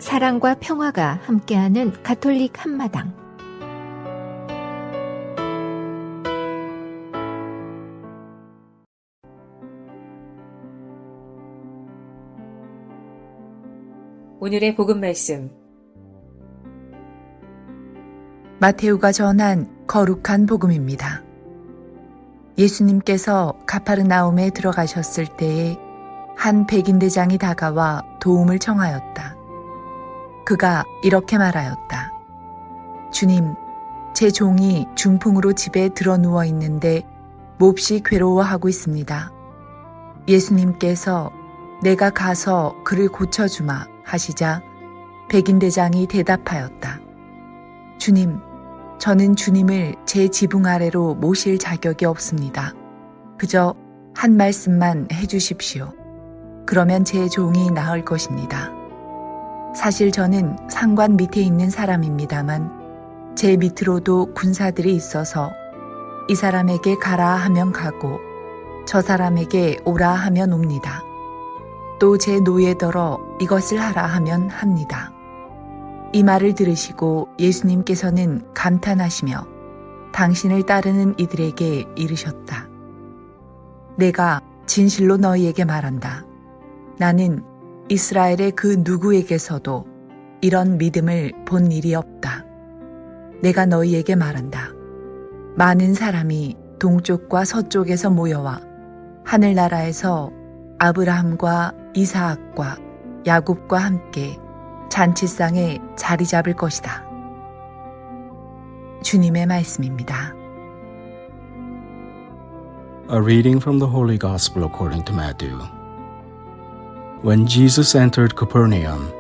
사랑과 평화가 함께하는 가톨릭 한마당. 오늘의 복음 말씀. 마테오가 전한 거룩한 복음입니다. 예수님께서 가파르나움에 들어가셨을 때에 한 백인 대장이 다가와 도움을 청하였다. 그가 이렇게 말하였다. 주님, 제 종이 중풍으로 집에 들어 누워 있는데 몹시 괴로워하고 있습니다. 예수님께서 내가 가서 그를 고쳐주마 하시자 백인 대장이 대답하였다. 주님, 저는 주님을 제 지붕 아래로 모실 자격이 없습니다. 그저 한 말씀만 해주십시오. 그러면 제 종이 나을 것입니다. 사실 저는 상관 밑에 있는 사람입니다만 제 밑으로도 군사들이 있어서 이 사람에게 가라 하면 가고 저 사람에게 오라 하면 옵니다. 또 제 노예더러 이것을 하라 하면 합니다. 이 말을 들으시고 예수님께서는 감탄하시며 당신을 따르는 이들에게 이르셨다. 내가 진실로 너희에게 말한다. 나는 이스라엘의 그 누구에게서도 이런 믿음을 본 일이 없다. 내가 너희에게 말한다. 많은 사람이 동쪽과 서쪽에서 모여와 하늘나라에서 아브라함과 이사학과 야곱과 함께 잔치상에 자리 잡을 것이다. 주님의 말씀입니다. A reading from the Holy Gospel according to Matthew. When Jesus entered Capernaum,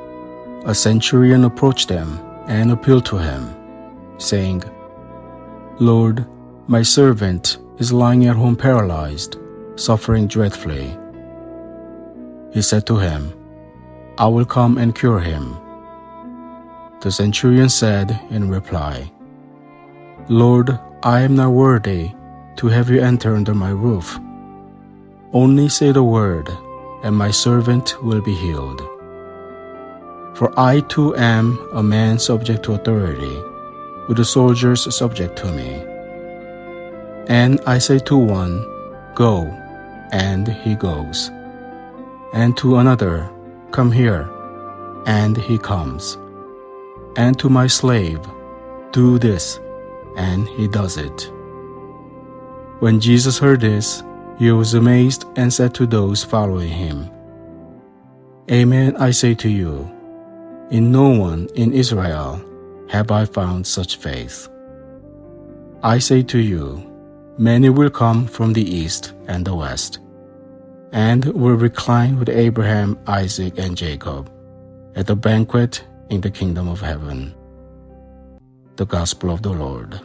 a centurion approached him and appealed to him, saying, Lord, my servant is lying at home paralyzed, suffering dreadfully. He said to him, I will come and cure him. The centurion said in reply, Lord, I am not worthy to have you enter under my roof. Only say the word, and my servant will be healed. For I too am a man subject to authority, with the soldiers subject to me. And I say to one, Go, and he goes. And to another, Come here, and he comes. And to my slave, Do this, and he does it. When Jesus heard this, he was amazed and said to those following him, Amen, I say to you, in no one in Israel have I found such faith. I say to you, many will come from the east and the west, and will recline with Abraham, Isaac, and Jacob at the banquet in the kingdom of heaven. The Gospel of the Lord.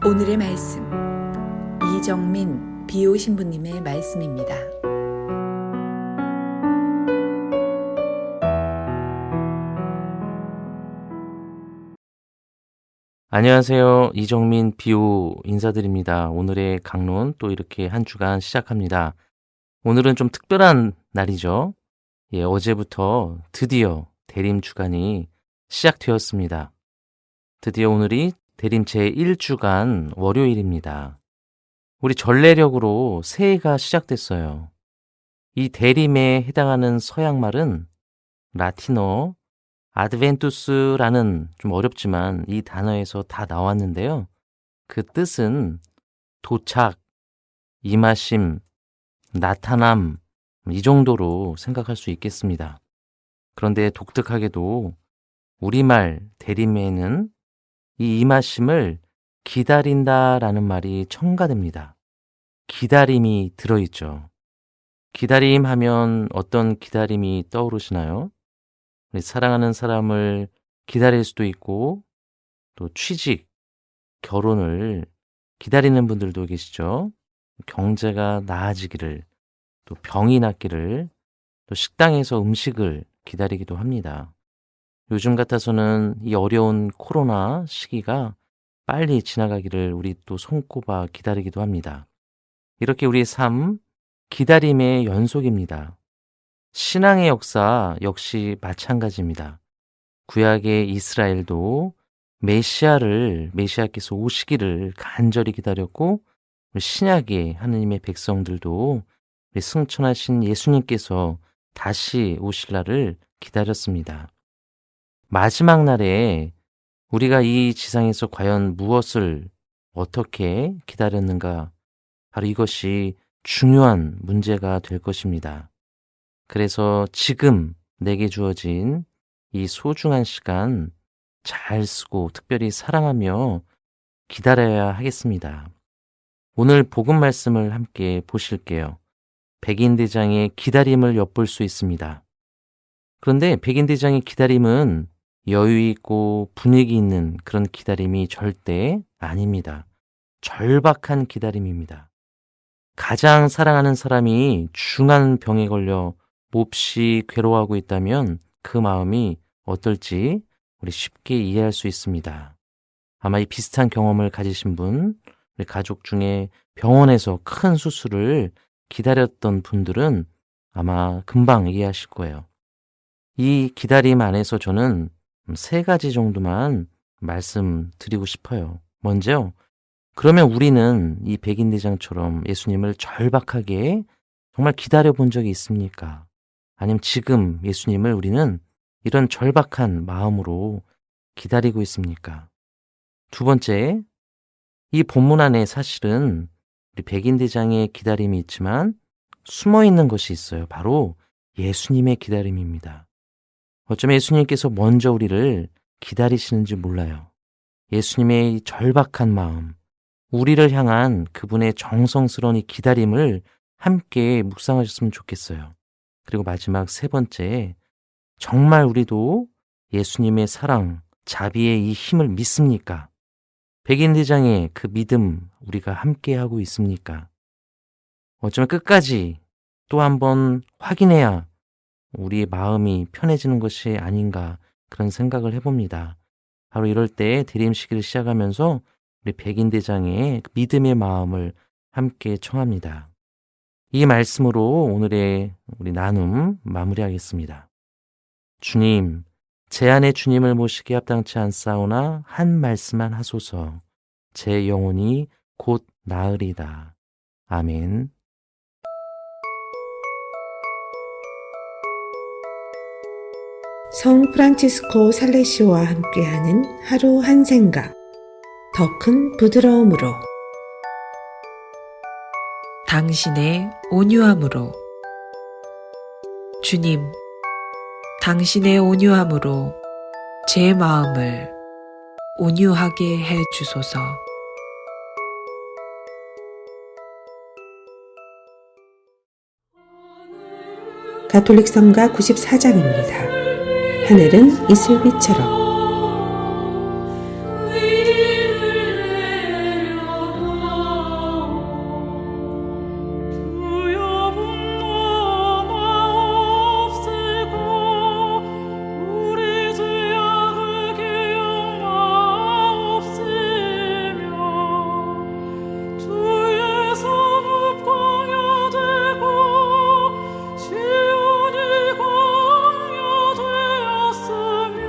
오늘의 말씀, 이정민 비오 신부님의 말씀입니다. 안녕하세요. 이정민 비오 인사드립니다. 오늘의 강론 또 이렇게 한 주간 시작합니다. 오늘은 좀 특별한 날이죠. 어제부터 드디어 대림 주간이 시작되었습니다. 드디어 오늘이 대림 제1주간 월요일입니다. 우리 전래력으로 새해가 시작됐어요. 이 대림에 해당하는 서양말은 라틴어 아드벤투스라는 좀 어렵지만 이 단어에서 다 나왔는데요. 그 뜻은 도착, 임하심, 나타남 이 정도로 생각할 수 있겠습니다. 그런데 독특하게도 우리말 대림에는 이 임하심을 기다린다라는 말이 첨가됩니다. 기다림이 들어있죠. 기다림 하면 어떤 기다림이 떠오르시나요? 우리 사랑하는 사람을 기다릴 수도 있고 또 취직, 결혼을 기다리는 분들도 계시죠. 경제가 나아지기를, 또 병이 낫기를, 또 식당에서 음식을 기다리기도 합니다. 요즘 같아서는 이 어려운 코로나 시기가 빨리 지나가기를 우리 또 손꼽아 기다리기도 합니다. 이렇게 우리의 삶, 기다림의 연속입니다. 신앙의 역사 역시 마찬가지입니다. 구약의 이스라엘도 메시아께서 오시기를 간절히 기다렸고, 신약의 하느님의 백성들도 우리 승천하신 예수님께서 다시 오실 날을 기다렸습니다. 마지막 날에 우리가 이 지상에서 과연 무엇을 어떻게 기다렸는가, 바로 이것이 중요한 문제가 될 것입니다. 그래서 지금 내게 주어진 이 소중한 시간 잘 쓰고 특별히 사랑하며 기다려야 하겠습니다. 오늘 복음 말씀을 함께 보실게요. 백인대장의 기다림을 엿볼 수 있습니다. 그런데 백인대장의 기다림은 여유 있고 분위기 있는 그런 기다림이 절대 아닙니다. 절박한 기다림입니다. 가장 사랑하는 사람이 중한 병에 걸려 몹시 괴로워하고 있다면 그 마음이 어떨지 우리 쉽게 이해할 수 있습니다. 아마 이 비슷한 경험을 가지신 분, 우리 가족 중에 병원에서 큰 수술을 기다렸던 분들은 아마 금방 이해하실 거예요. 이 기다림 안에서 저는 3가지 정도만 말씀드리고 싶어요. 먼저, 그러면 우리는 이 백인대장처럼 예수님을 절박하게 정말 기다려본 적이 있습니까? 아니면 지금 예수님을 우리는 이런 절박한 마음으로 기다리고 있습니까? 2번째, 이 본문 안에 사실은 우리 백인대장의 기다림이 있지만 숨어 있는 것이 있어요. 바로 예수님의 기다림입니다. 어쩌면 예수님께서 먼저 우리를 기다리시는지 몰라요. 예수님의 절박한 마음, 우리를 향한 그분의 정성스러운 이 기다림을 함께 묵상하셨으면 좋겠어요. 그리고 마지막 3번째, 정말 우리도 예수님의 사랑, 자비의 이 힘을 믿습니까? 백인대장의 그 믿음 우리가 함께하고 있습니까? 어쩌면 끝까지 또 한번 확인해야 우리의 마음이 편해지는 것이 아닌가, 그런 생각을 해봅니다. 바로 이럴 때 대림시기를 시작하면서 우리 백인대장의 믿음의 마음을 함께 청합니다. 이 말씀으로 오늘의 우리 나눔 마무리하겠습니다. 주님, 제 안에 주님을 모시기 합당치 않사오나 한 말씀만 하소서. 제 영혼이 곧 나으리다. 아멘. 성 프란치스코 살레시오와 함께하는 하루 한 생각, 더 큰 부드러움으로. 당신의 온유함으로. 주님, 당신의 온유함으로 제 마음을 온유하게 해 주소서. 가톨릭 성가 94장입니다. 하늘은 이슬비처럼. 시온이 광야 되었으며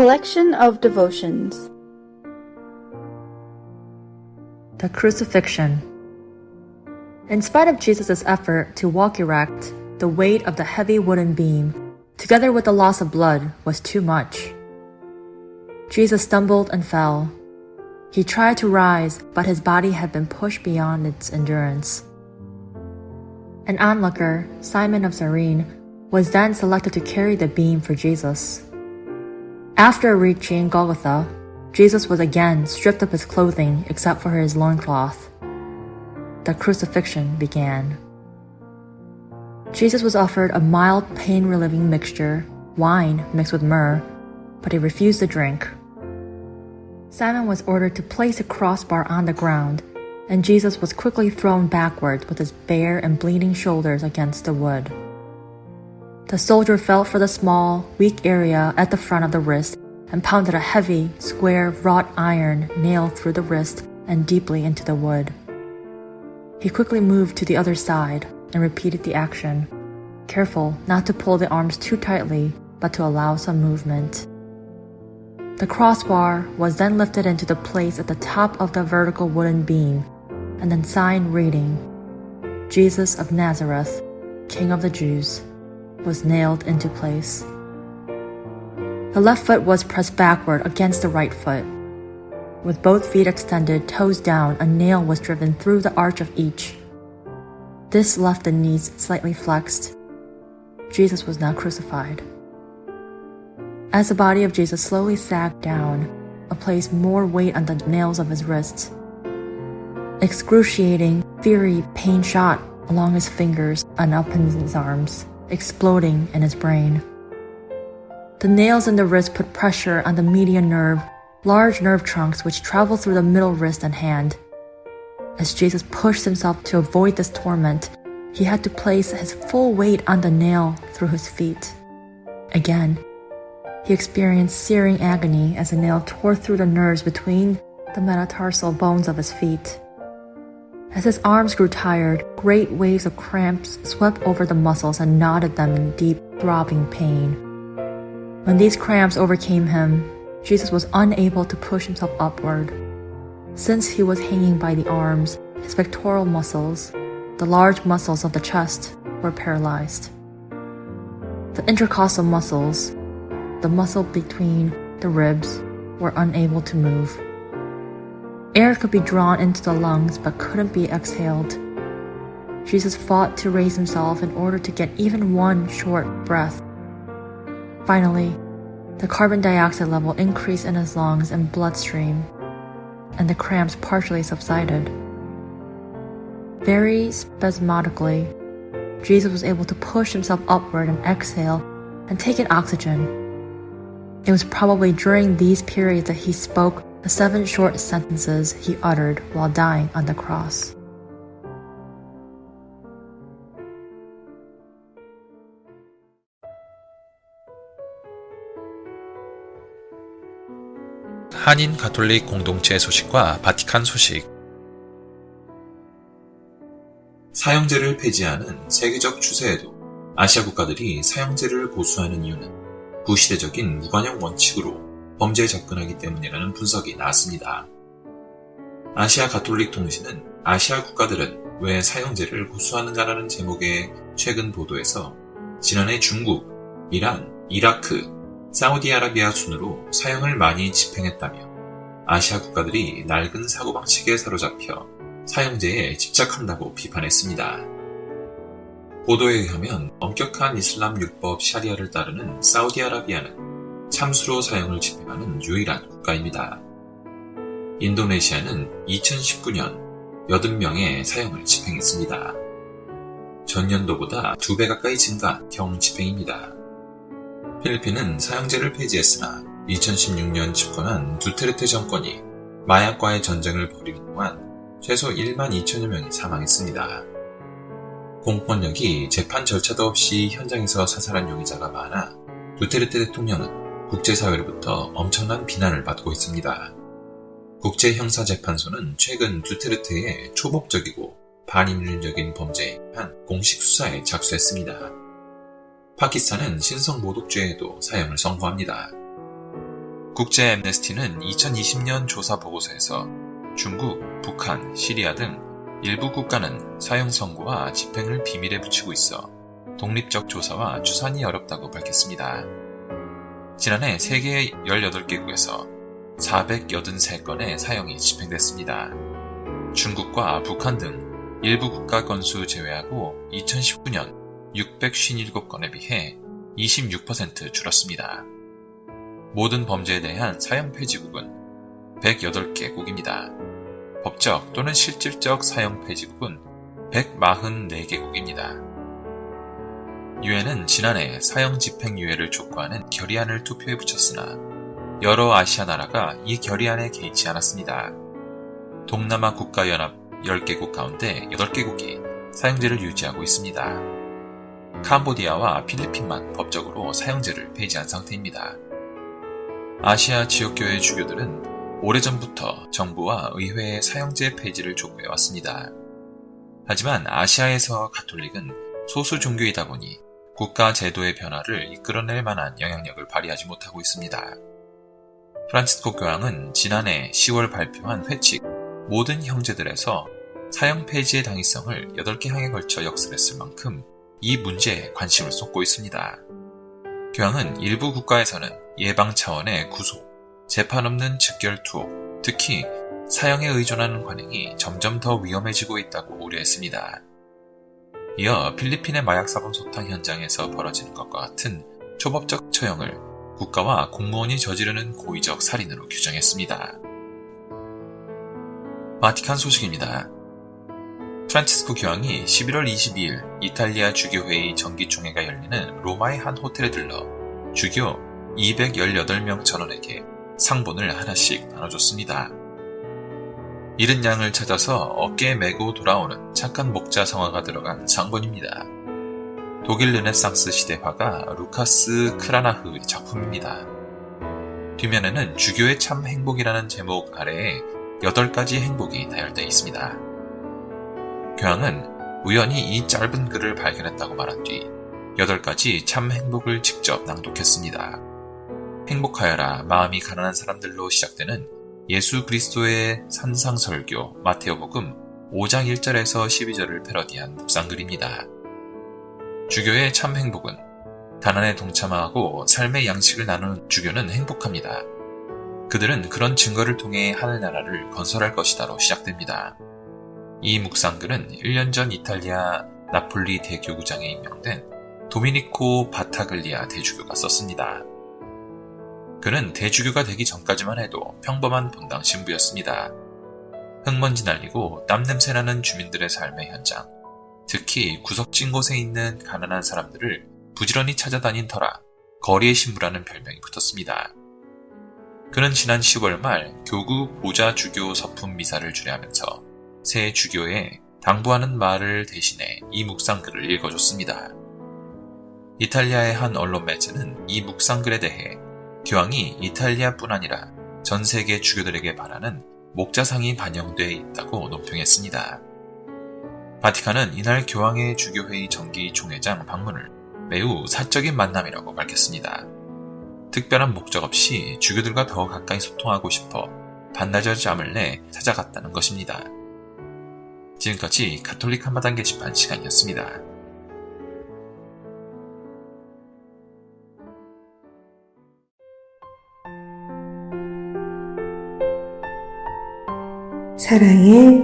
collection of devotions. The crucifixion. In spite of Jesus' effort to walk erect, the weight of the heavy wooden beam, together with the loss of blood, was too much. Jesus stumbled and fell. He tried to rise, but his body had been pushed beyond its endurance. An onlooker, Simon of Cyrene, was then selected to carry the beam for Jesus. After reaching Golgotha, Jesus was again stripped of his clothing except for his loincloth. The crucifixion began. Jesus was offered a mild pain-relieving mixture, wine mixed with myrrh, but he refused to drink. Simon was ordered to place a crossbar on the ground, and Jesus was quickly thrown backwards with his bare and bleeding shoulders against the wood. The soldier felt for the small, weak area at the front of the wrist and pounded a heavy, square wrought iron nail through the wrist and deeply into the wood. He quickly moved to the other side and repeated the action, careful not to pull the arms too tightly, but to allow some movement. The crossbar was then lifted into the place at the top of the vertical wooden beam, and then sign reading, "Jesus of Nazareth, King of the Jews," was nailed into place. The left foot was pressed backward against the right foot. With both feet extended, toes down, a nail was driven through the arch of each. This left the knees slightly flexed. Jesus was now crucified. As the body of Jesus slowly sagged down, I placed more weight on the nails of his wrists. Excruciating fury pain shot along his fingers and up in his arms, exploding in his brain. The nails in the wrist put pressure on the median nerve, large nerve trunks which travel through the middle wrist and hand. As Jesus pushed himself to avoid this torment, he had to place his full weight on the nail through his feet. Again, he experienced searing agony as the nail tore through the nerves between the metatarsal bones of his feet. As his arms grew tired, great waves of cramps swept over the muscles and knotted them in deep, throbbing pain. When these cramps overcame him, Jesus was unable to push himself upward. Since he was hanging by the arms, his pectoral muscles, the large muscles of the chest, were paralyzed. The intercostal muscles, the muscle between the ribs, were unable to move. Air could be drawn into the lungs but couldn't be exhaled. Jesus fought to raise himself in order to get even one short breath. Finally, the carbon dioxide level increased in his lungs and bloodstream, and the cramps partially subsided. Very spasmodically, Jesus was able to push himself upward and exhale and take in oxygen. It was probably during these periods that he spoke the 7 short sentences he uttered while dying on the cross. 한인 가톨릭 공동체 소식과 바티칸 소식. 사형제를 폐지하는 세계적 추세에도 아시아 국가들이 사형제를 고수하는 이유는 구시대적인 무관용 원칙으로 범죄에 접근하기 때문이라는 분석이 나왔습니다. 아시아 가톨릭 통신은 아시아 국가들은 왜 사형제를 고수하는가라는 제목의 최근 보도에서 지난해 중국, 이란, 이라크, 사우디아라비아 순으로 사형을 많이 집행했다며 아시아 국가들이 낡은 사고방식에 사로잡혀 사형제에 집착한다고 비판했습니다. 보도에 의하면 엄격한 이슬람 율법 샤리아를 따르는 사우디아라비아는 참수로 사형을 집행하는 유일한 국가입니다. 인도네시아는 2019년 80명의 사형을 집행했습니다. 전년도보다 2배 가까이 증가한 형 집행입니다. 필리핀은 사형제를 폐지했으나 2016년 집권한 두테르테 정권이 마약과의 전쟁을 벌이는 동안 최소 1만 2천여 명이 사망했습니다. 공권력이 재판 절차도 없이 현장에서 사살한 용의자가 많아 두테르테 대통령은 국제사회로부터 엄청난 비난을 받고 있습니다. 국제형사재판소는 최근 두테르테의 초법적이고 반인륜적인 범죄에 대한 공식 수사에 착수했습니다. 파키스탄은 신성 모독죄에도 사형을 선고합니다. 국제 앰네스티는 2020년 조사 보고서에서 중국, 북한, 시리아 등 일부 국가는 사형 선고와 집행을 비밀에 붙이고 있어 독립적 조사와 추산이 어렵다고 밝혔습니다. 지난해 세계 18개국에서 483건의 사형이 집행됐습니다. 중국과 북한 등 일부 국가 건수 제외하고 2019년 657건에 비해 26% 줄었습니다. 모든 범죄에 대한 사형 폐지국은 108개국입니다. 법적 또는 실질적 사형 폐지국은 144개국입니다. 유엔은 지난해 사형 집행 유예를 촉구하는 결의안을 투표에 붙였으나 여러 아시아 나라가 이 결의안에 개의치 않았습니다. 동남아 국가연합 10개국 가운데 8개국이 사형제를 유지하고 있습니다. 캄보디아와 필리핀만 법적으로 사형제를 폐지한 상태입니다. 아시아 지역교회 주교들은 오래전부터 정부와 의회의 사형제 폐지를 촉구해왔습니다. 하지만 아시아에서 가톨릭은 소수 종교이다 보니 국가 제도의 변화를 이끌어낼 만한 영향력을 발휘하지 못하고 있습니다. 프란치스코 교황은 지난해 10월 발표한 회칙 모든 형제들에서 사형 폐지의 당위성을 8개 항에 걸쳐 역설했을 만큼 이 문제에 관심을 쏟고 있습니다. 교황은 일부 국가에서는 예방 차원의 구속, 재판 없는 즉결 투옥, 특히 사형에 의존하는 관행이 점점 더 위험해지고 있다고 우려했습니다. 이어 필리핀의 마약 사범 소탕 현장에서 벌어지는 것과 같은 초법적 처형을 국가와 공무원이 저지르는 고의적 살인으로 규정했습니다. 바티칸 소식입니다. 프란치스코 교황이 11월 22일 이탈리아 주교회의 정기총회가 열리는 로마의 한 호텔에 들러 주교 218명 전원에게 상본을 하나씩 나눠줬습니다. 잃은 양을 찾아서 어깨에 메고 돌아오는 착한 목자 성화가 들어간 상본입니다. 독일 르네상스 시대 화가 루카스 크라나흐의 작품입니다. 뒷면에는 주교의 참 행복이라는 제목 아래에 8가지 행복이 나열되어 있습니다. 교황은 우연히 이 짧은 글을 발견했다고 말한 뒤 8가지 참 행복을 직접 낭독했습니다. 행복하여라 마음이 가난한 사람들로 시작되는 예수 그리스도의 산상설교 마테오복음 5장 1절에서 12절을 패러디한 묵상글입니다. 주교의 참 행복은 가난에 동참하고 삶의 양식을 나누는 주교는 행복합니다. 그들은 그런 증거를 통해 하늘나라를 건설할 것이다로 시작됩니다. 이 묵상글은 1년 전 이탈리아 나폴리 대교구장에 임명된 도미니코 바타글리아 대주교가 썼습니다. 그는 대주교가 되기 전까지만 해도 평범한 본당 신부였습니다. 흙먼지 날리고 땀냄새 나는 주민들의 삶의 현장, 특히 구석진 곳에 있는 가난한 사람들을 부지런히 찾아다닌 터라 거리의 신부라는 별명이 붙었습니다. 그는 지난 10월 말 교구 보좌 주교 서품 미사를 주례하면서 새 주교에 당부하는 말을 대신해 이 묵상글을 읽어줬습니다. 이탈리아의 한 언론 매체는 이 묵상글에 대해 교황이 이탈리아뿐 아니라 전 세계 주교들에게 바라는 목자상이 반영되어 있다고 논평했습니다. 바티칸은 이날 교황의 주교회의 정기 총회장 방문을 매우 사적인 만남이라고 밝혔습니다. 특별한 목적 없이 주교들과 더 가까이 소통하고 싶어 반나절 잠을 내 찾아갔다는 것입니다. 지금까지 가톨릭 한마당 게시판 시간이었습니다. 사랑의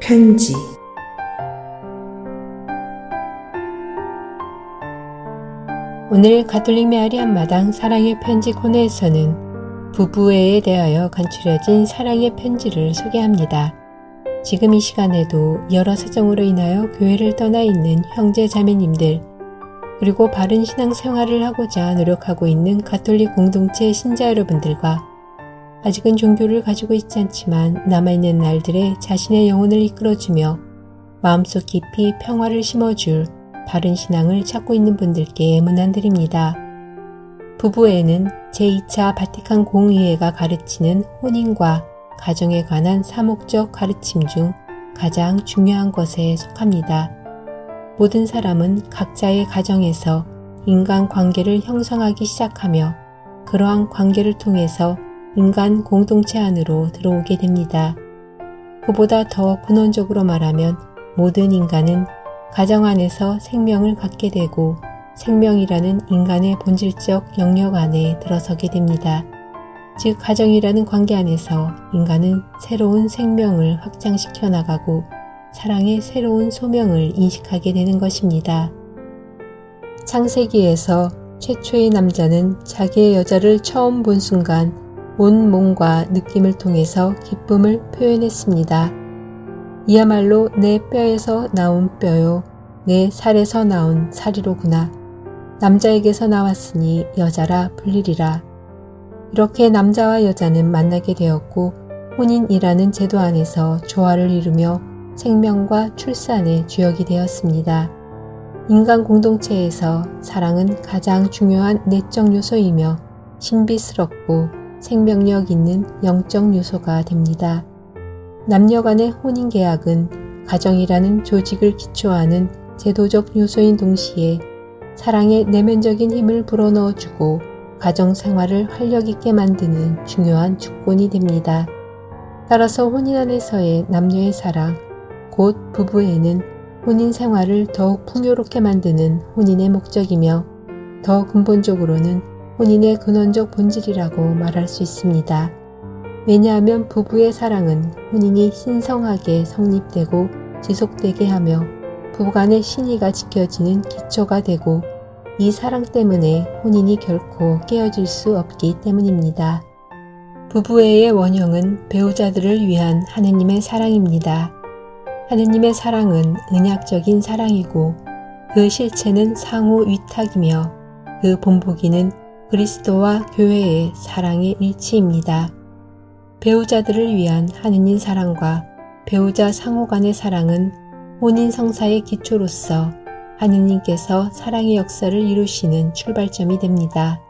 편지. 오늘 가톨릭 메아리 한마당 사랑의 편지 코너에서는 부부애에 대하여 간추려진 사랑의 편지를 소개합니다. 지금 이 시간에도 여러 사정으로 인하여 교회를 떠나 있는 형제 자매님들, 그리고 바른 신앙 생활을 하고자 노력하고 있는 가톨릭 공동체 신자 여러분들과 아직은 종교를 가지고 있지 않지만 남아있는 날들에 자신의 영혼을 이끌어주며 마음속 깊이 평화를 심어줄 바른 신앙을 찾고 있는 분들께 문안드립니다. 부부애는 제2차 바티칸 공의회가 가르치는 혼인과 가정에 관한 사목적 가르침 중 가장 중요한 것에 속합니다. 모든 사람은 각자의 가정에서 인간 관계를 형성하기 시작하며 그러한 관계를 통해서 인간 공동체 안으로 들어오게 됩니다. 그보다 더 근원적으로 말하면 모든 인간은 가정 안에서 생명을 갖게 되고 생명이라는 인간의 본질적 영역 안에 들어서게 됩니다. 즉 가정이라는 관계 안에서 인간은 새로운 생명을 확장시켜 나가고 사랑의 새로운 소명을 인식하게 되는 것입니다. 창세기에서 최초의 남자는 자기의 여자를 처음 본 순간 온 몸과 느낌을 통해서 기쁨을 표현했습니다. 이야말로 내 뼈에서 나온 뼈요, 내 살에서 나온 살이로구나. 남자에게서 나왔으니 여자라 불리리라. 이렇게 남자와 여자는 만나게 되었고 혼인이라는 제도 안에서 조화를 이루며 생명과 출산의 주역이 되었습니다. 인간 공동체에서 사랑은 가장 중요한 내적 요소이며 신비스럽고 생명력 있는 영적 요소가 됩니다. 남녀 간의 혼인 계약은 가정이라는 조직을 기초하는 제도적 요소인 동시에 사랑의 내면적인 힘을 불어넣어주고 가정 생활을 활력 있게 만드는 중요한 주권이 됩니다. 따라서 혼인 안에서의 남녀의 사랑, 곧 부부애는 혼인 생활을 더욱 풍요롭게 만드는 혼인의 목적이며 더 근본적으로는 혼인의 근원적 본질이라고 말할 수 있습니다. 왜냐하면 부부의 사랑은 혼인이 신성하게 성립되고 지속되게 하며 부부간의 신의가 지켜지는 기초가 되고 이 사랑 때문에 혼인이 결코 깨어질 수 없기 때문입니다. 부부애의 원형은 배우자들을 위한 하느님의 사랑입니다. 하느님의 사랑은 은약적인 사랑이고 그 실체는 상호 위탁이며 그 본보기는 그리스도와 교회의 사랑의 일치입니다. 배우자들을 위한 하느님 사랑과 배우자 상호 간의 사랑은 혼인 성사의 기초로서 하느님께서 사랑의 역사를 이루시는 출발점이 됩니다.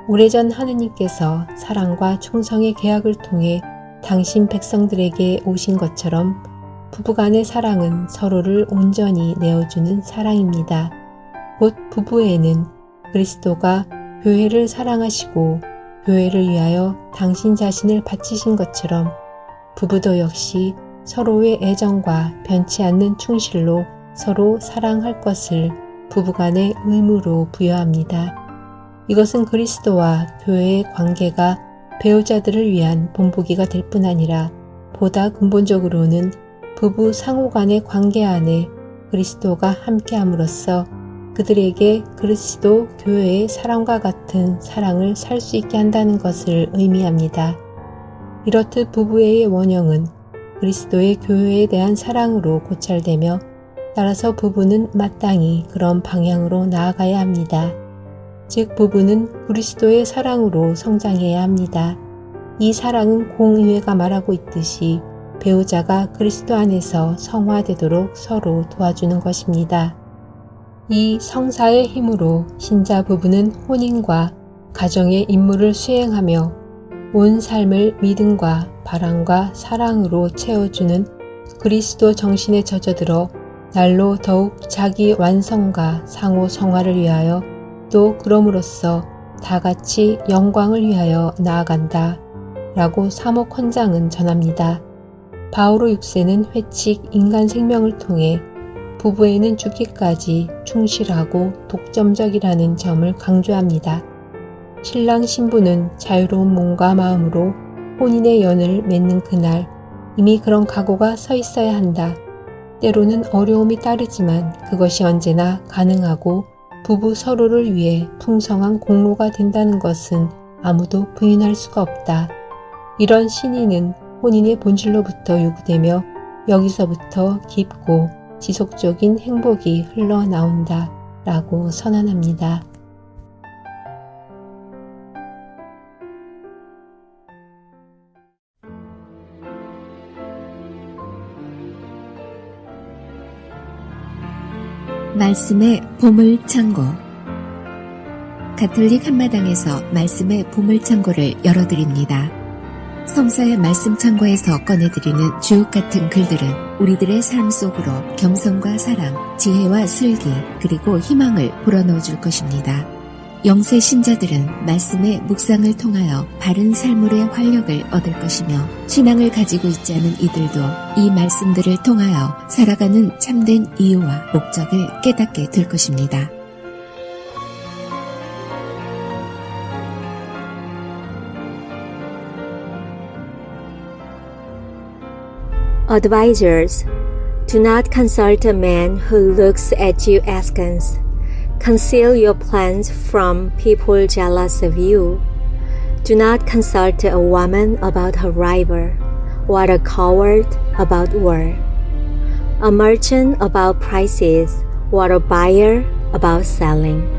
오래전 하느님께서 사랑과 충성의 계약을 통해 당신 백성들에게 오신 것처럼 부부간의 사랑은 서로를 온전히 내어주는 사랑입니다. 곧 부부애는 그리스도가 교회를 사랑하시고 교회를 위하여 당신 자신을 바치신 것처럼 부부도 역시 서로의 애정과 변치 않는 충실로 서로 사랑할 것을 부부간의 의무로 부여합니다. 이것은 그리스도와 교회의 관계가 배우자들을 위한 본보기가 될 뿐 아니라 보다 근본적으로는 부부 상호 간의 관계 안에 그리스도가 함께함으로써 그들에게 그리스도 교회의 사랑과 같은 사랑을 살 수 있게 한다는 것을 의미합니다. 이렇듯 부부애의 원형은 그리스도의 교회에 대한 사랑으로 고찰되며 따라서 부부는 마땅히 그런 방향으로 나아가야 합니다. 즉 부부는 그리스도의 사랑으로 성장해야 합니다. 이 사랑은 공의회가 말하고 있듯이 배우자가 그리스도 안에서 성화되도록 서로 도와주는 것입니다. 이 성사의 힘으로 신자 부부는 혼인과 가정의 임무를 수행하며 온 삶을 믿음과 바람과 사랑으로 채워주는 그리스도 정신에 젖어들어 날로 더욱 자기 완성과 상호 성화를 위하여 또 그럼으로써 다 같이 영광을 위하여 나아간다 라고 사목 헌장은 전합니다. 바오로 6세는 회칙 인간 생명을 통해 부부에는 죽기까지 충실하고 독점적이라는 점을 강조합니다. 신랑 신부는 자유로운 몸과 마음으로 혼인의 연을 맺는 그날 이미 그런 각오가 서 있어야 한다. 때로는 어려움이 따르지만 그것이 언제나 가능하고 부부 서로를 위해 풍성한 공로가 된다는 것은 아무도 부인할 수가 없다. 이런 신의는 혼인의 본질로부터 요구되며 여기서부터 깊고 지속적인 행복이 흘러나온다 라고 선언합니다. 말씀의 보물창고. 가톨릭 한마당에서 말씀의 보물창고를 열어드립니다. 성사의 말씀창고에서 꺼내드리는 주옥같은 글들은 우리들의 삶 속으로 겸손과 사랑, 지혜와 슬기, 그리고 희망을 불어넣어 줄 것입니다. 영세 신자들은 말씀의 묵상을 통하여 바른 삶의 활력을 얻을 것이며 신앙을 가지고 있지 않은 이들도 이 말씀들을 통하여 살아가는 참된 이유와 목적을 깨닫게 될 것입니다. Advisors, do not consult a man who looks at you askance. Conceal your plans from people jealous of you. Do not consult a woman about her rival, or a coward about war, a merchant about prices, or a buyer about selling,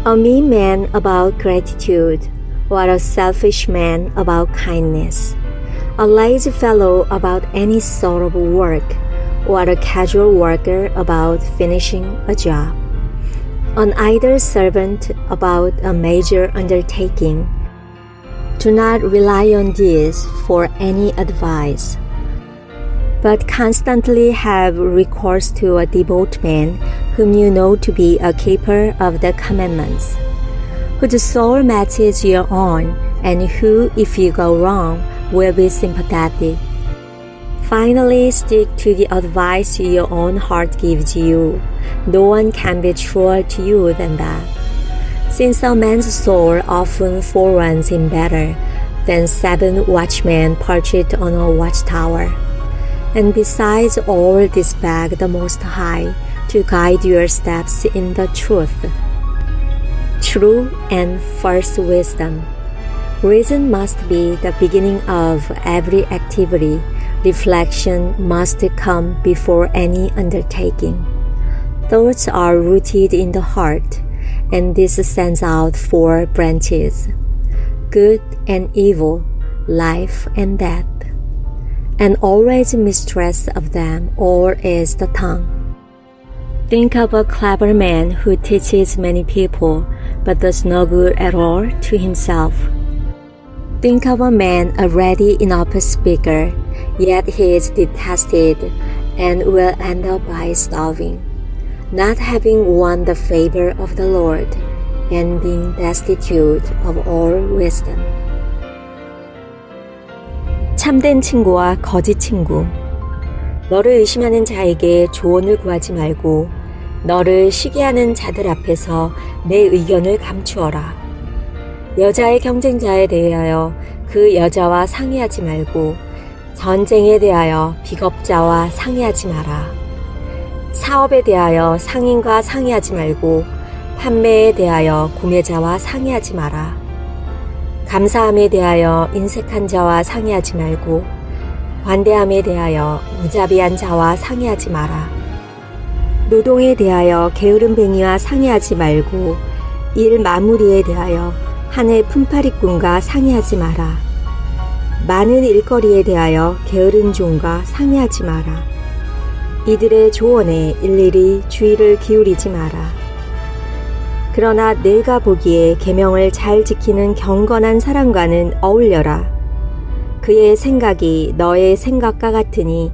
a mean man about gratitude, or a selfish man about kindness, a lazy fellow about any sort of work, or a casual worker about finishing a job, an idle servant about a major undertaking. Do not rely on these for any advice, but constantly have recourse to a devout man whom you know to be a keeper of the commandments, whose soul matches your own, and who, if you go wrong, will be sympathetic. Finally, stick to the advice your own heart gives you. No one can be truer to you than that. Since a man's soul often foreruns him better than 7 watchmen perched on a watchtower. And besides all this, beg the Most High to guide your steps in the truth. True and false wisdom. Reason must be the beginning of every activity. Reflection must come before any undertaking. Thoughts are rooted in the heart, and this sends out 4 branches: good and evil, life and death. And always mistress of them all is the tongue. Think of a clever man who teaches many people, but does no good at all to himself. Think of a man a ready enough speaker, yet he is detested and will end up by starving, not having won the favor of the Lord, and being destitute of all wisdom. 참된 친구와 거짓 친구. 너를 의심하는 자에게 조언을 구하지 말고 너를 시기하는 자들 앞에서 내 의견을 감추어라. 여자의 경쟁자에 대하여 그 여자와 상의하지 말고 전쟁에 대하여 비겁자와 상의하지 마라. 사업에 대하여 상인과 상의하지 말고 판매에 대하여 구매자와 상의하지 마라. 감사함에 대하여 인색한 자와 상의하지 말고 관대함에 대하여 무자비한 자와 상의하지 마라. 노동에 대하여 게으름뱅이와 상의하지 말고 일 마무리에 대하여 한 해 품팔이꾼과 상의하지 마라. 많은 일거리에 대하여 게으른 종과 상의하지 마라. 이들의 조언에 일일이 주의를 기울이지 마라. 그러나 내가 보기에 계명을 잘 지키는 경건한 사람과는 어울려라. 그의 생각이 너의 생각과 같으니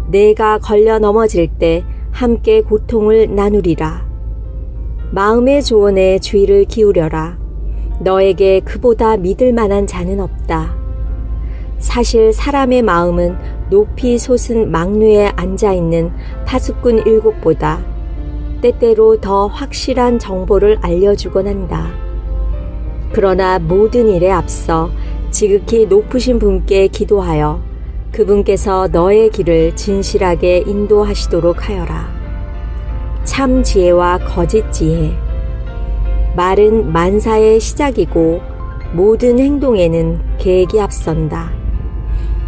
내가 걸려 넘어질 때 함께 고통을 나누리라. 마음의 조언에 주의를 기울여라. 너에게 그보다 믿을 만한 자는 없다. 사실 사람의 마음은 높이 솟은 망루에 앉아있는 파수꾼 7보다 때때로 더 확실한 정보를 알려주곤 한다. 그러나 모든 일에 앞서 지극히 높으신 분께 기도하여 그분께서 너의 길을 진실하게 인도하시도록 하여라. 참 지혜와 거짓 지혜. 말은 만사의 시작이고 모든 행동에는 계획이 앞선다.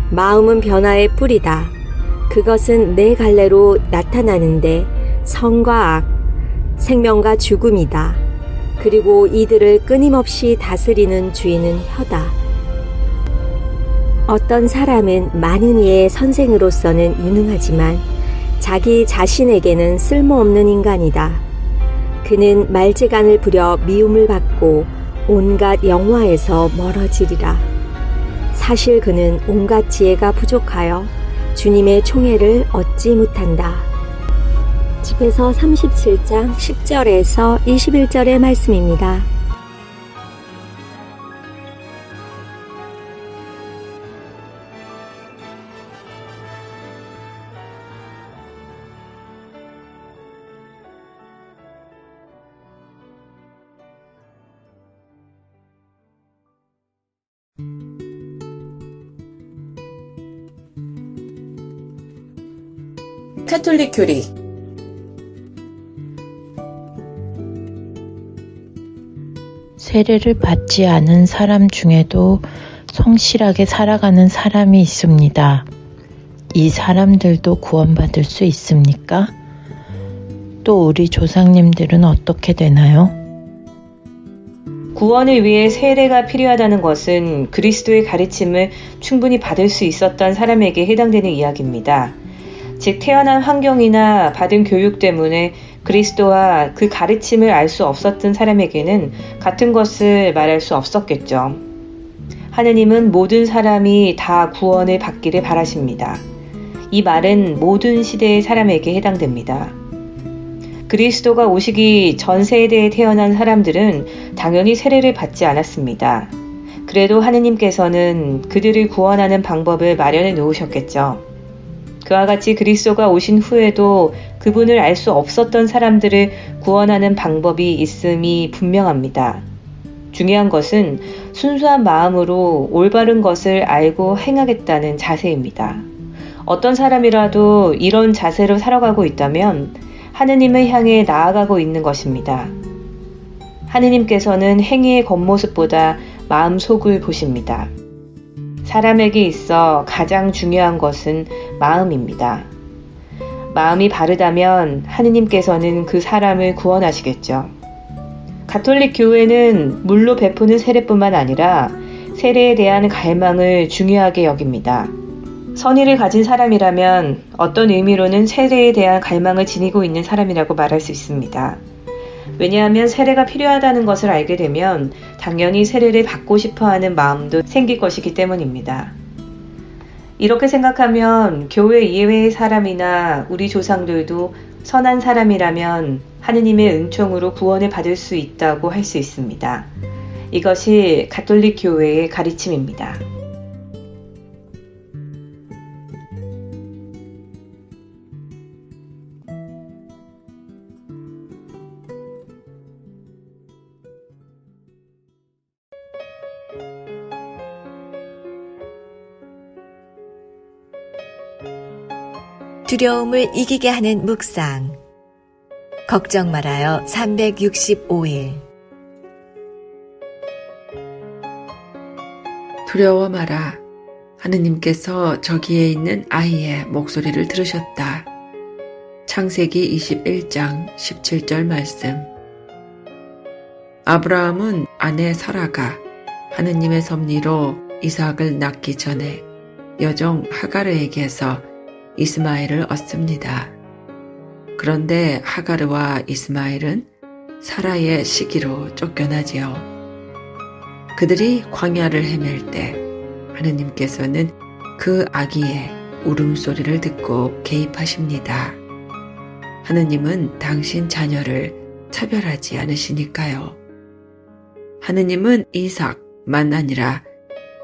마음은 변화의 뿌리다. 그것은 내 갈래로 나타나는데 선과 악, 생명과 죽음이다. 그리고 이들을 끊임없이 다스리는 주인은 혀다. 어떤 사람은 많은 이의 선생으로서는 유능하지만 자기 자신에게는 쓸모없는 인간이다. 그는 말재간을 부려 미움을 받고 온갖 영화에서 멀어지리라. 사실 그는 온갖 지혜가 부족하여 주님의 총애를 얻지 못한다. 집에서 37장 10절에서 21절의 말씀입니다. 카톨릭 교리 세례를 받지 않은 사람 중에도 성실하게 살아가는 사람이 있습니다. 이 사람들도 구원받을 수 있습니까? 또 우리 조상님들은 어떻게 되나요? 구원을 위해 세례가 필요하다는 것은 그리스도의 가르침을 충분히 받을 수 있었던 사람에게 해당되는 이야기입니다. 즉 태어난 환경이나 받은 교육 때문에 그리스도와 그 가르침을 알 수 없었던 사람에게는 같은 것을 말할 수 없었겠죠. 하느님은 모든 사람이 다 구원을 받기를 바라십니다. 이 말은 모든 시대의 사람에게 해당됩니다. 그리스도가 오시기 전 세대에 태어난 사람들은 당연히 세례를 받지 않았습니다. 그래도 하느님께서는 그들을 구원하는 방법을 마련해 놓으셨겠죠. 그와 같이 그리스도가 오신 후에도 그분을 알 수 없었던 사람들을 구원하는 방법이 있음이 분명합니다. 중요한 것은 순수한 마음으로 올바른 것을 알고 행하겠다는 자세입니다. 어떤 사람이라도 이런 자세로 살아가고 있다면 하느님을 향해 나아가고 있는 것입니다. 하느님께서는 행위의 겉모습보다 마음 속을 보십니다. 사람에게 있어 가장 중요한 것은 마음입니다. 마음이 바르다면 하느님께서는 그 사람을 구원하시겠죠. 가톨릭 교회는 물로 베푸는 세례뿐만 아니라 세례에 대한 갈망을 중요하게 여깁니다. 선의를 가진 사람이라면 어떤 의미로는 세례에 대한 갈망을 지니고 있는 사람이라고 말할 수 있습니다. 왜냐하면 세례가 필요하다는 것을 알게 되면 당연히 세례를 받고 싶어하는 마음도 생길 것이기 때문입니다. 이렇게 생각하면 교회 이외의 사람이나 우리 조상들도 선한 사람이라면 하느님의 은총으로 구원을 받을 수 있다고 할 수 있습니다. 이것이 가톨릭 교회의 가르침입니다. 두려움을 이기게 하는 묵상. 걱정 말아요. 365일. 두려워 마라. 하느님께서 저기에 있는 아이의 목소리를 들으셨다. 창세기 21장 17절 말씀. 아브라함은 아내 사라가 하느님의 섭리로 이삭을 낳기 전에 여종 하가르에게서 이스마엘을 얻습니다. 그런데 하가르와 이스마엘은 사라의 시기로 쫓겨나지요. 그들이 광야를 헤맬 때 하느님께서는 그 아기의 울음소리를 듣고 개입하십니다. 하느님은 당신 자녀를 차별하지 않으시니까요. 하느님은 이삭만 아니라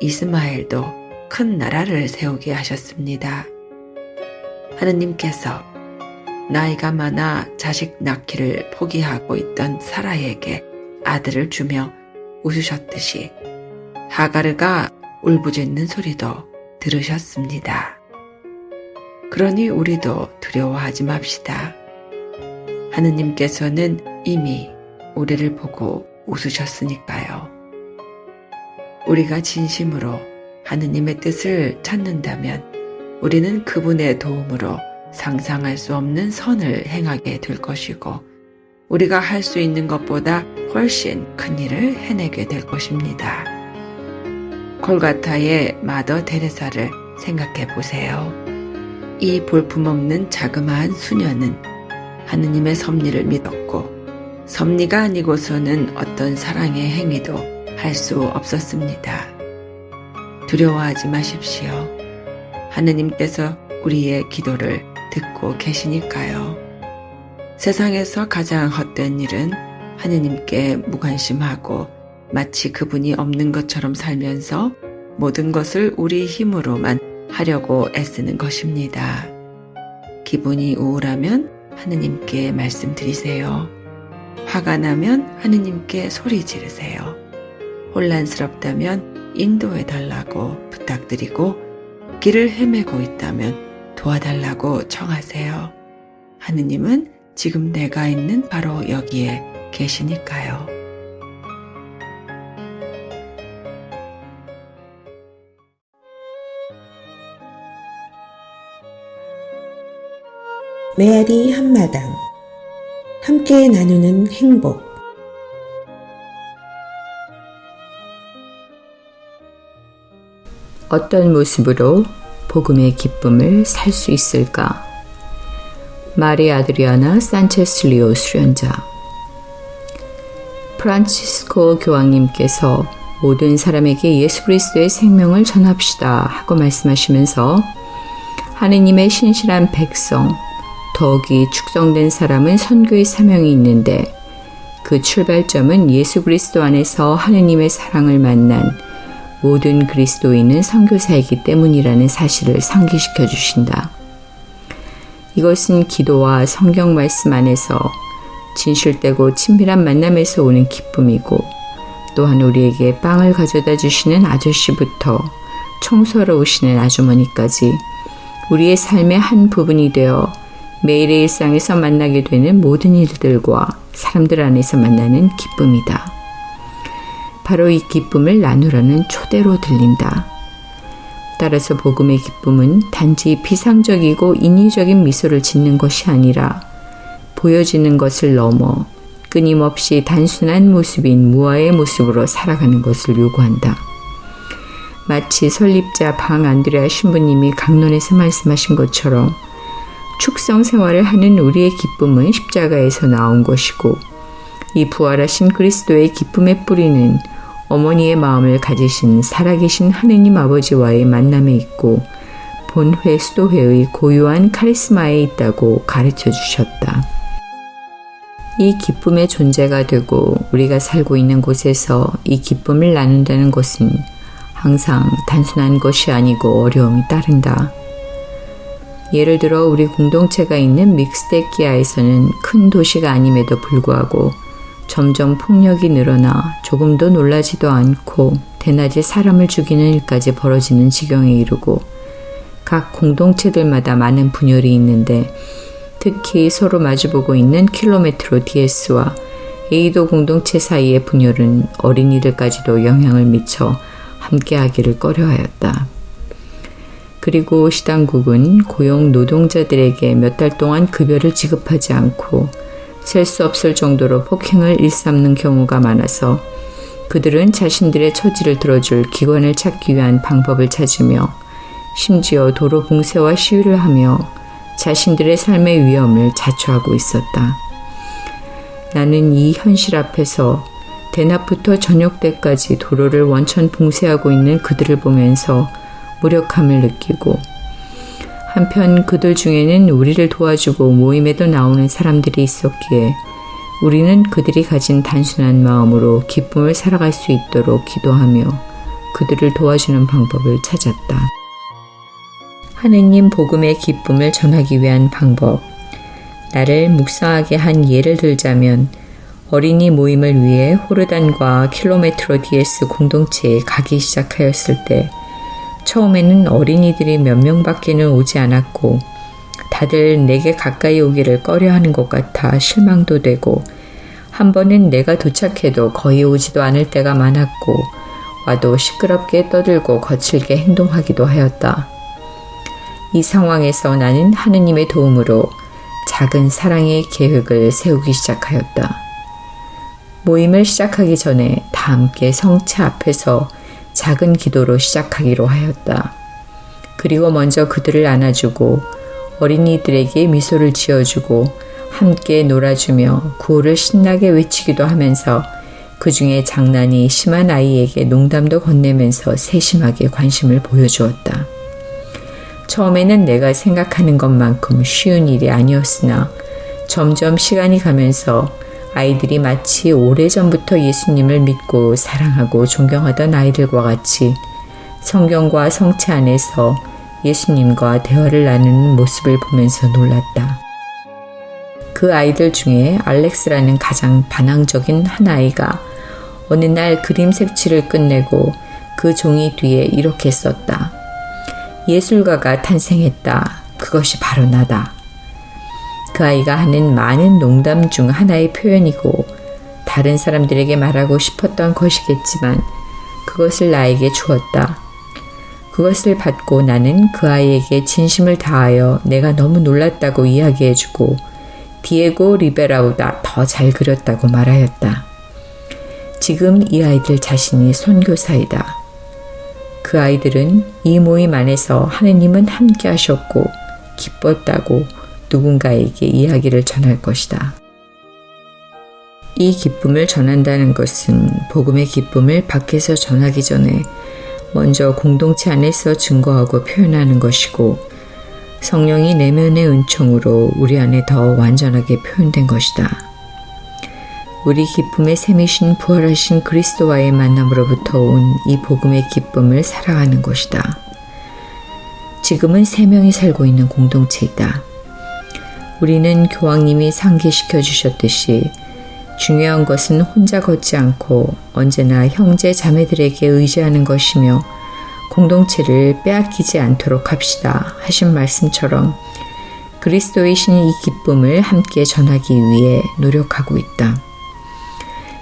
이스마엘도 큰 나라를 세우게 하셨습니다. 하느님께서 나이가 많아 자식 낳기를 포기하고 있던 사라에게 아들을 주며 웃으셨듯이 하가르가 울부짖는 소리도 들으셨습니다. 그러니 우리도 두려워하지 맙시다. 하느님께서는 이미 우리를 보고 웃으셨으니까요. 우리가 진심으로 하느님의 뜻을 찾는다면 우리는 그분의 도움으로 상상할 수 없는 선을 행하게 될 것이고 우리가 할 수 있는 것보다 훨씬 큰 일을 해내게 될 것입니다. 골가타의 마더 데레사를 생각해 보세요. 이 볼품없는 자그마한 수녀는 하느님의 섭리를 믿었고 섭리가 아니고서는 어떤 사랑의 행위도 할 수 없었습니다. 두려워하지 마십시오. 하느님께서 우리의 기도를 듣고 계시니까요. 세상에서 가장 헛된 일은 하느님께 무관심하고 마치 그분이 없는 것처럼 살면서 모든 것을 우리 힘으로만 하려고 애쓰는 것입니다. 기분이 우울하면 하느님께 말씀드리세요. 화가 나면 하느님께 소리 지르세요. 혼란스럽다면 인도해 달라고 부탁드리고 길을 헤매고 있다면 도와달라고 청하세요. 하느님은 지금 내가 있는 바로 여기에 계시니까요. 메아리 한마당 함께 나누는 행복 어떤 모습으로 복음의 기쁨을 살 수 있을까? 마리 아드리아나 산체스 리오 수련자. 프란치스코 교황님께서 모든 사람에게 예수 그리스도의 생명을 전합시다 하고 말씀하시면서 하느님의 신실한 백성, 더욱이 축성된 사람은 선교의 사명이 있는데 그 출발점은 예수 그리스도 안에서 하느님의 사랑을 만난 모든 그리스도인은 선교사이기 때문이라는 사실을 상기시켜 주신다. 이것은 기도와 성경 말씀 안에서 진실되고 친밀한 만남에서 오는 기쁨이고 또한 우리에게 빵을 가져다 주시는 아저씨부터 청소하러 오시는 아주머니까지 우리의 삶의 한 부분이 되어 매일의 일상에서 만나게 되는 모든 일들과 사람들 안에서 만나는 기쁨이다. 바로 이 기쁨을 나누라는 초대로 들린다. 따라서 복음의 기쁨은 단지 비상적이고 인위적인 미소를 짓는 것이 아니라 보여지는 것을 넘어 끊임없이 단순한 모습인 무아의 모습으로 살아가는 것을 요구한다. 마치 설립자 방 안드레아 신부님이 강론에서 말씀하신 것처럼 축성 생활을 하는 우리의 기쁨은 십자가에서 나온 것이고 이 부활하신 그리스도의 기쁨의 뿌리는 어머니의 마음을 가지신 살아계신 하느님 아버지와의 만남에 있고 본회 수도회의 고유한 카리스마에 있다고 가르쳐 주셨다. 이 기쁨의 존재가 되고 우리가 살고 있는 곳에서 이 기쁨을 나눈다는 것은 항상 단순한 것이 아니고 어려움이 따른다. 예를 들어 우리 공동체가 있는 믹스테키아에서는 큰 도시가 아님에도 불구하고 점점 폭력이 늘어나 조금도 놀라지도 않고 대낮에 사람을 죽이는 일까지 벌어지는 지경에 이르고 각 공동체들마다 많은 분열이 있는데 특히 서로 마주보고 있는 킬로메트로 DS와 A도 공동체 사이의 분열은 어린이들까지도 영향을 미쳐 함께하기를 꺼려하였다. 그리고 시당국은 고용 노동자들에게 몇 달 동안 급여를 지급하지 않고 셀 수 없을 정도로 폭행을 일삼는 경우가 많아서 그들은 자신들의 처지를 들어줄 기관을 찾기 위한 방법을 찾으며 심지어 도로 봉쇄와 시위를 하며 자신들의 삶의 위험을 자초하고 있었다. 나는 이 현실 앞에서 대낮부터 저녁 때까지 도로를 원천 봉쇄하고 있는 그들을 보면서 무력함을 느끼고 한편 그들 중에는 우리를 도와주고 모임에도 나오는 사람들이 있었기에 우리는 그들이 가진 단순한 마음으로 기쁨을 살아갈 수 있도록 기도하며 그들을 도와주는 방법을 찾았다. 하느님 복음의 기쁨을 전하기 위한 방법. 나를 묵상하게 한 예를 들자면 어린이 모임을 위해 호르단과 킬로메트로 DS 공동체에 가기 시작하였을 때 처음에는 어린이들이 몇 명밖에는 오지 않았고 다들 내게 가까이 오기를 꺼려하는 것 같아 실망도 되고 한 번은 내가 도착해도 거의 오지도 않을 때가 많았고 와도 시끄럽게 떠들고 거칠게 행동하기도 하였다. 이 상황에서 나는 하느님의 도움으로 작은 사랑의 계획을 세우기 시작하였다. 모임을 시작하기 전에 다 함께 성체 앞에서 작은 기도로 시작하기로 하였다. 그리고 먼저 그들을 안아주고 어린이들에게 미소를 지어주고 함께 놀아주며 구호를 신나게 외치기도 하면서 그 중에 장난이 심한 아이에게 농담도 건네면서 세심하게 관심을 보여주었다. 처음에는 내가 생각하는 것만큼 쉬운 일이 아니었으나 점점 시간이 가면서 아이들이 마치 오래전부터 예수님을 믿고 사랑하고 존경하던 아이들과 같이 성경과 성체 안에서 예수님과 대화를 나누는 모습을 보면서 놀랐다. 그 아이들 중에 알렉스라는 가장 반항적인 한 아이가 어느 날 그림 색칠을 끝내고 그 종이 뒤에 이렇게 썼다. 예술가가 탄생했다. 그것이 바로 나다. 그 아이가 하는 많은 농담 중 하나의 표현이고 다른 사람들에게 말하고 싶었던 것이겠지만 그것을 나에게 주었다. 그것을 받고 나는 그 아이에게 진심을 다하여 내가 너무 놀랐다고 이야기해주고 디에고 리베라보다 더 잘 그렸다고 말하였다. 지금 이 아이들 자신이 선교사이다. 그 아이들은 이 모임 안에서 하느님은 함께 하셨고 기뻤다고 누군가에게 이야기를 전할 것이다. 이 기쁨을 전한다는 것은 복음의 기쁨을 밖에서 전하기 전에 먼저 공동체 안에서 증거하고 표현하는 것이고 성령이 내면의 은총으로 우리 안에 더 완전하게 표현된 것이다. 우리 기쁨의 샘이신 부활하신 그리스도와의 만남으로부터 온 이 복음의 기쁨을 살아가는 것이다. 지금은 3명이 살고 있는 공동체이다. 우리는 교황님이 상기시켜 주셨듯이 중요한 것은 혼자 걷지 않고 언제나 형제 자매들에게 의지하는 것이며 공동체를 빼앗기지 않도록 합시다 하신 말씀처럼 그리스도이신 이 기쁨을 함께 전하기 위해 노력하고 있다.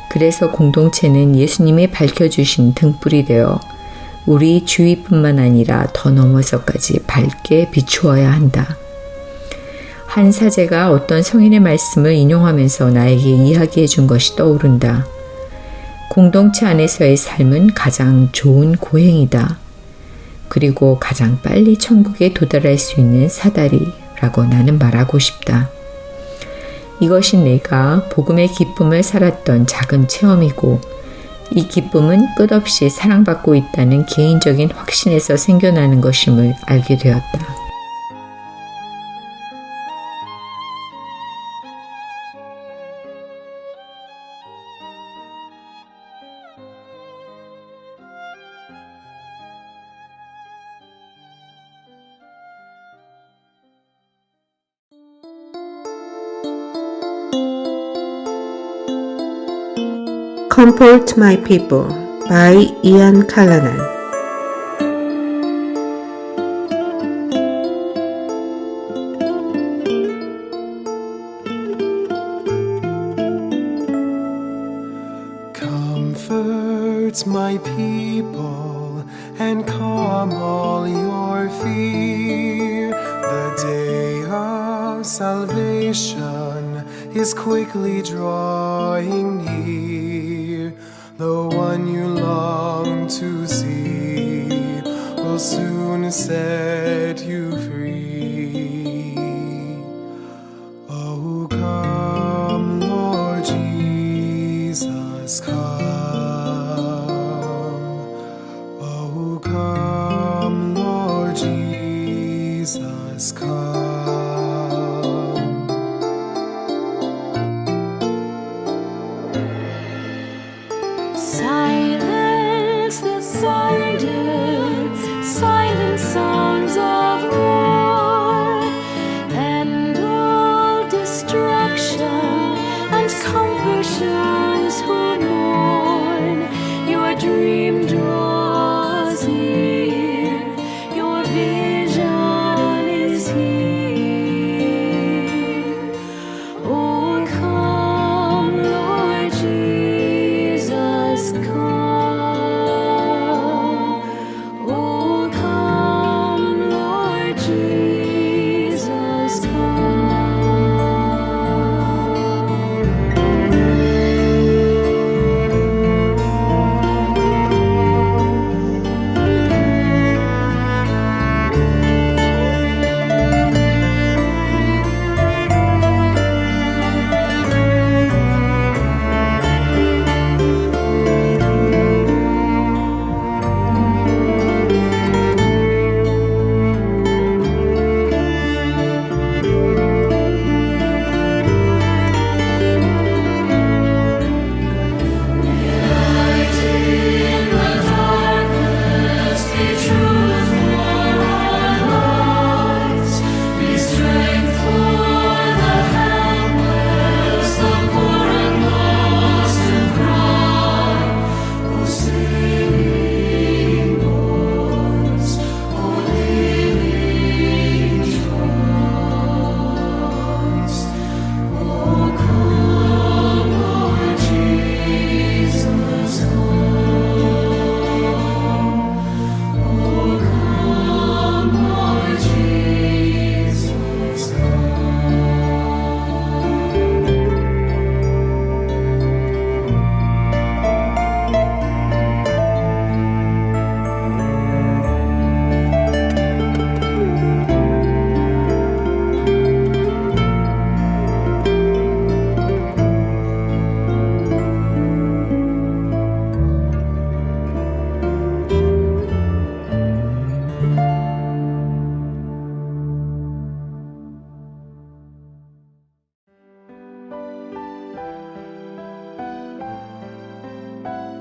그래서 공동체는 예수님이 밝혀주신 등불이 되어 우리 주위뿐만 아니라 더 넘어서까지 밝게 비추어야 한다. 한 사제가 어떤 성인의 말씀을 인용하면서 나에게 이야기해 준 것이 떠오른다. 공동체 안에서의 삶은 가장 좋은 고행이다. 그리고 가장 빨리 천국에 도달할 수 있는 사다리라고 나는 말하고 싶다. 이것이 내가 복음의 기쁨을 살았던 작은 체험이고 이 기쁨은 끝없이 사랑받고 있다는 개인적인 확신에서 생겨나는 것임을 알게 되었다. Comfort My People by Ian Callanan. Comfort my people and calm all your fear. The day of salvation is quickly drawing near. The one you long to see will soon set you free. Oh, come, Lord Jesus, come. Oh, come, Lord Jesus, come. Silence the silence, silent sounds of war.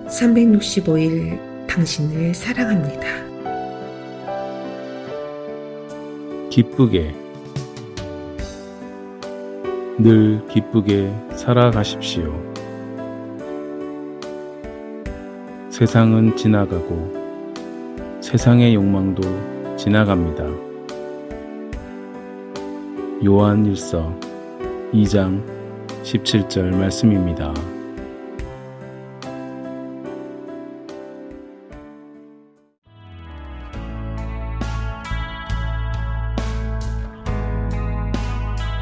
365일 당신을 사랑합니다. 기쁘게 늘 기쁘게 살아가십시오. 세상은 지나가고 세상의 욕망도 지나갑니다. 요한 1서 2장 17절 말씀입니다.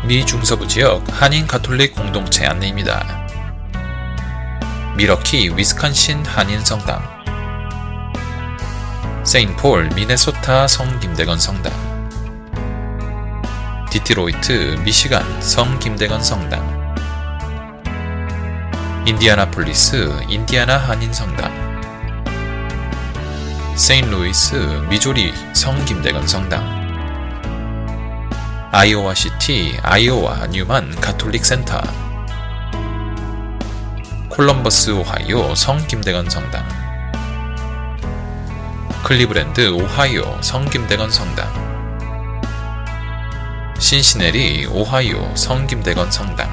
미 중서부 지역 한인 가톨릭 공동체 안내입니다. 미러키 위스콘신 한인 성당, 세인폴 미네소타 성 김대건 성당, 디트로이트 미시간 성 김대건 성당, 인디애나폴리스 인디애나 한인 성당, 세인루이스 미조리 성 김대건 성당, 아이오와 시티 아이오와 뉴만 가톨릭 센터, 콜럼버스 오하이오 성 김대건 성당, 클리브랜드 오하이오 성 김대건 성당, 신시내리 오하이오 성 김대건 성당,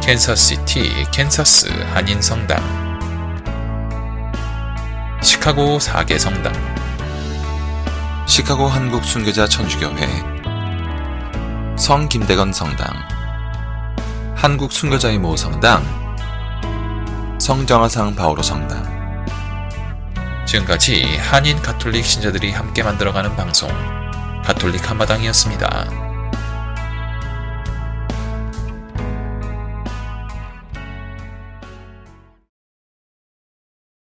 캔사스시티 캔사스 한인 성당, 시카고 4개 성당, 시카고 한국 순교자 천주교회, 성 김대건 성당, 한국 순교자의 모 성당, 성정화상 바오로 성당. 지금까지 한인 가톨릭 신자들이 함께 만들어가는 방송 가톨릭 한마당이었습니다.